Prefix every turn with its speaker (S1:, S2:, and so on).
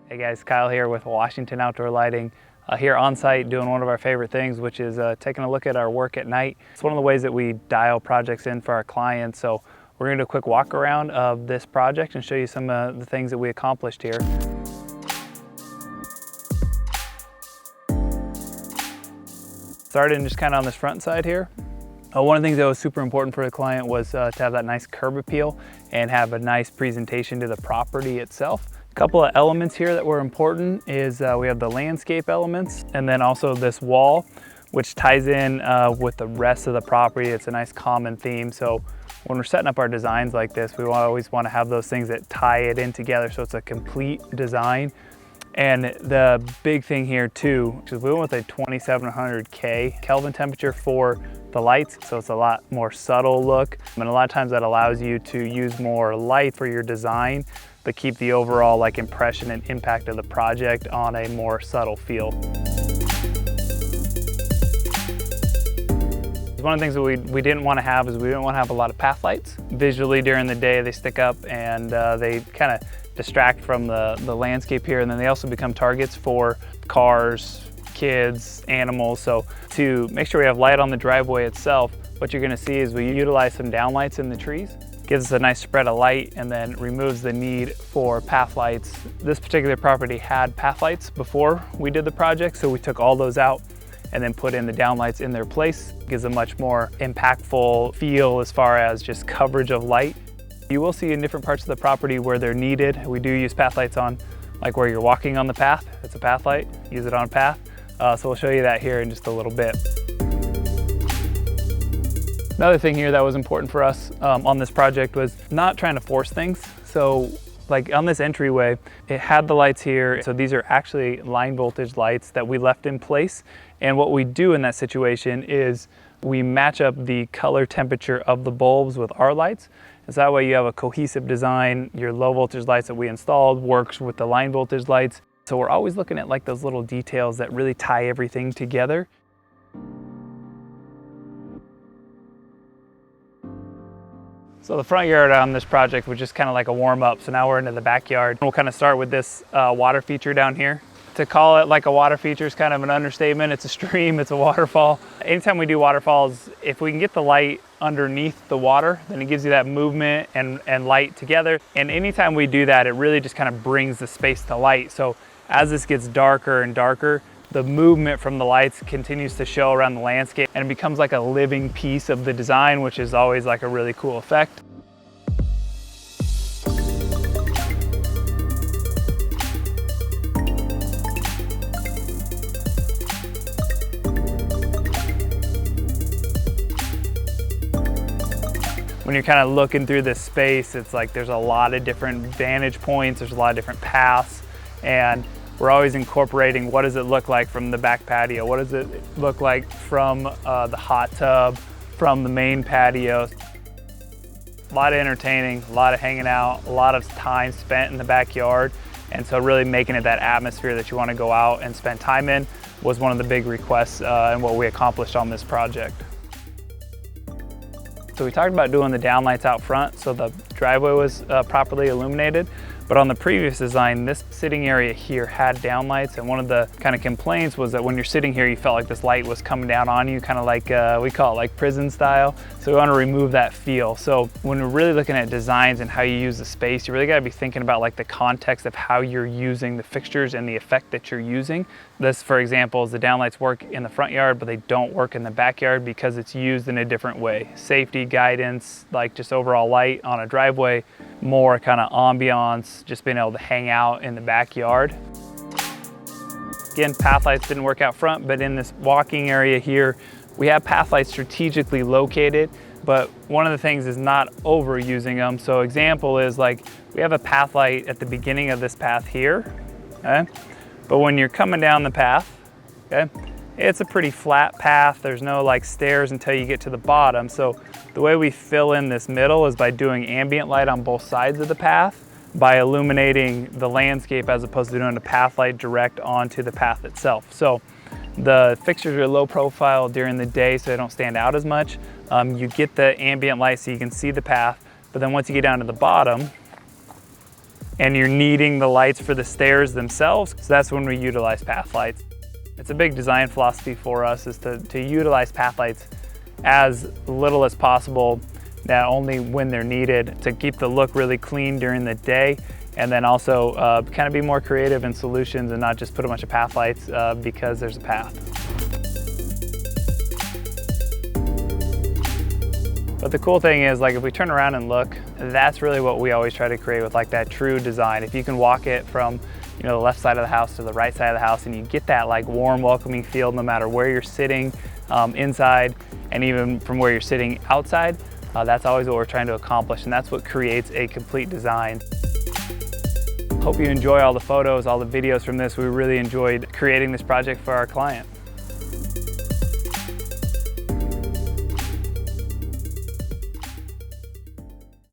S1: Hey guys, Kyle here with Washington Outdoor Lighting. Here on site doing one of our favorite things, which is taking a look at our work at night. It's one of the ways that we dial projects in for our clients. So we're going to do a quick walk around of this project and show you some of the things that we accomplished here. Starting just kind of on this front side here. One of the things that was super important for the client was to have that nice curb appeal and have a nice presentation to the property itself. A couple of elements here that were important is we have the landscape elements and then also this wall, which ties in with the rest of the property. It's a nice common theme. So when we're setting up our designs like this, we always want to have those things that tie it in together so it's a complete design. And the big thing here too, is we went with a 2700 Kelvin temperature for the lights, so it's a lot more subtle look. And a lot of times that allows you to use more light for your design, but keep the overall impression and impact of the project on a more subtle feel. One of the things that we didn't want to have is we didn't want to have a lot of path lights. Visually during the day they stick up and they kind of distract from the landscape here, and then they also become targets for cars, kids, animals. So to make sure we have light on the driveway itself, what you're going to see is we utilize some downlights in the trees. Gives us a nice spread of light and then removes the need for path lights. This particular property had path lights before we did the project, so we took all those out and then put in the downlights in their place. Gives a much more impactful feel as far as just coverage of light. You will see in different parts of the property where they're needed. We do use path lights on, like where you're walking on the path, it's a path light, use it on a path. So we'll show you that here in just a little bit. Another thing here that was important for us on this project was not trying to force things. So like on this entryway, it had the lights here. So these are actually line voltage lights that we left in place. And what we do in that situation is we match up the color temperature of the bulbs with our lights. And so that way you have a cohesive design. Your low voltage lights that we installed works with the line voltage lights. So we're always looking at those little details that really tie everything together. So the front yard on this project was just kind of like a warm up. So now we're into the backyard. We'll kind of start with this water feature down here. To call it like a water feature is kind of an understatement. It's a stream, it's a waterfall. Anytime we do waterfalls, if we can get the light underneath the water, then it gives you that movement and light together. And anytime we do that, it really just kind of brings the space to light. So as this gets darker and darker, the movement from the lights continues to show around the landscape and it becomes like a living piece of the design, which is always like a really cool effect. When you're kind of looking through this space, it's like there's a lot of different vantage points, there's a lot of different paths, and we're always incorporating what does it look like from the back patio, what does it look like from the hot tub, from the main patio. A lot of entertaining, a lot of hanging out, a lot of time spent in the backyard, and so really making it that atmosphere that you want to go out and spend time in was one of the big requests and what we accomplished on this project. So we talked about doing the downlights out front so the driveway was properly illuminated. But on the previous design, this sitting area here had downlights, and one of the kind of complaints was that when you're sitting here, you felt like this light was coming down on you, kind of like, we call it like prison style. So we want to remove that feel. So when we're really looking at designs and how you use the space, you really got to be thinking about like the context of how you're using the fixtures and the effect that you're using. This, for example, is the downlights work in the front yard, but they don't work in the backyard because it's used in a different way. Safety, guidance, like just overall light on a driveway, more kind of ambiance, just being able to hang out in the backyard. Again, path lights didn't work out front, but in this walking area here, we have path lights strategically located, but one of the things is not overusing them. So example is like, we have a path light at the beginning of this path here, okay? But when you're coming down the path, okay, it's a pretty flat path. There's no like stairs until you get to the bottom. So the way we fill in this middle is by doing ambient light on both sides of the path, by illuminating the landscape as opposed to doing a path light direct onto the path itself. So the fixtures are low profile during the day so they don't stand out as much. You get the ambient light so you can see the path, but then once you get down to the bottom, and you're needing the lights for the stairs themselves. So that's when we utilize path lights. It's a big design philosophy for us, is to utilize path lights as little as possible, not only when they're needed, to keep the look really clean during the day, and then also kind of be more creative in solutions and not just put a bunch of path lights because there's a path. But the cool thing is, like, if we turn around and look, that's really what we always try to create with like that true design. If you can walk it from, you know, the left side of the house to the right side of the house, and you get that like warm, welcoming feel no matter where you're sitting inside, and even from where you're sitting outside, that's always what we're trying to accomplish, and that's what creates a complete design. Hope you enjoy all the photos, all the videos from this. We really enjoyed creating this project for our client.